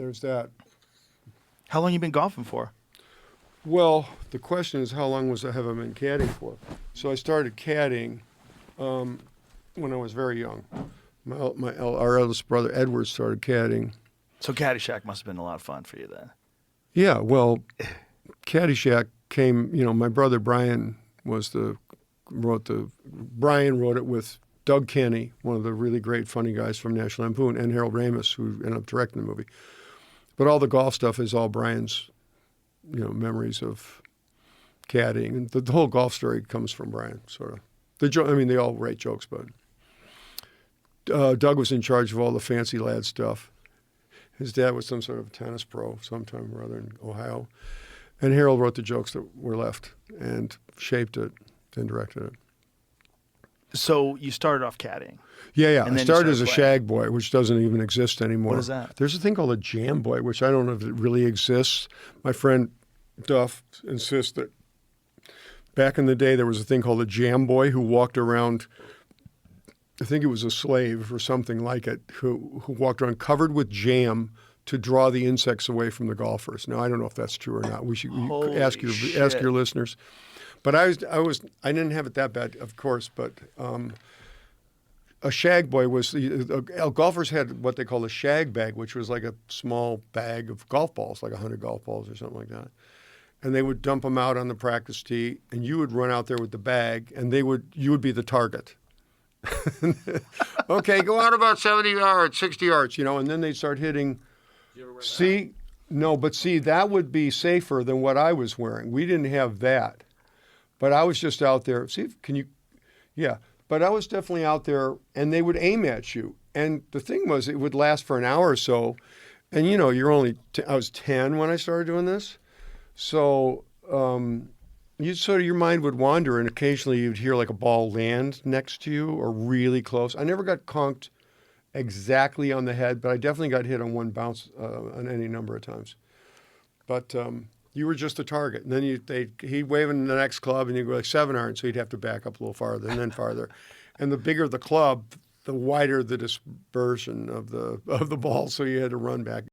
there's that. How long you been golfing for? Well, the question is, how long have I been caddying for? So I started caddying when I was very young. Our eldest brother, Edward, started caddying. So Caddyshack must have been a lot of fun for you then. Yeah, well, Caddyshack came, my brother Brian Brian wrote it with Doug Kenny, one of the really great funny guys from National Lampoon, and Harold Ramis, who ended up directing the movie. But all the golf stuff is all Brian's, memories of caddying. And the whole golf story comes from Brian, sort of. They all write jokes, but Doug was in charge of all the fancy lad stuff. His dad was some sort of tennis pro sometime or other in Ohio. And Harold wrote the jokes that were left and shaped it and directed it. So you started off caddying. Yeah. And I then started you as a started shag boy, which doesn't even exist anymore. What is that? There's a thing called a jam boy, which I don't know if it really exists. My friend Duff insists that back in the day there was a thing called a jam boy who walked around, I think it was a slave or something like it, who walked around covered with jam to draw the insects away from the golfers. Now, I don't know if that's true or not. We should ask your listeners. But I didn't have it that bad, of course, but a shag boy was, golfers had what they call a shag bag, which was like a small bag of golf balls, like 100 golf balls or something like that. And they would dump them out on the practice tee, and you would run out there with the bag, and you would be the target. Okay, go out about 70 yards, 60 yards, and then they'd start hitting. That would be safer than what I was wearing. We didn't have that. But I was just out there. But I was definitely out there, and they would aim at you. And the thing was, it would last for an hour or so. And, I was 10 when I started doing this. So your mind would wander, and occasionally you'd hear like a ball land next to you or really close. I never got conked exactly on the head, but I definitely got hit on one bounce on any number of times. But you were just a target. And then he'd wave in the next club, and you'd go like 7 iron, so you'd have to back up a little farther and then farther. And the bigger the club, the wider the dispersion of the ball, so you had to run back.